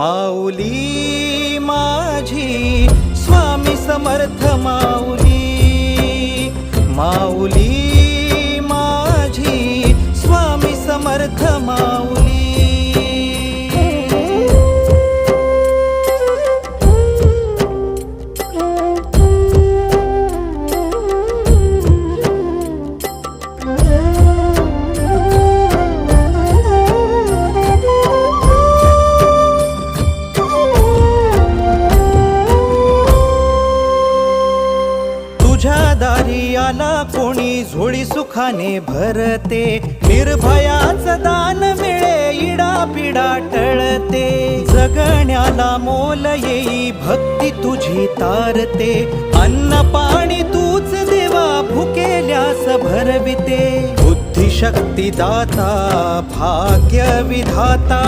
माऊली माझी स्वामी समर्थ माऊली, माऊली माझी स्वामी समर्थ माऊली। तुझ्या दारी आला कोणी झोळी सुखाने भरते, निर्भयाचं दान मिळे इडा पिडा टळते, जगण्याला मोल येई भक्ती तुझी तारते, अन्न पाणी तूच देवा भुकेल्यास भरविते, बुद्धी शक्ती दाता भाग्य विधाता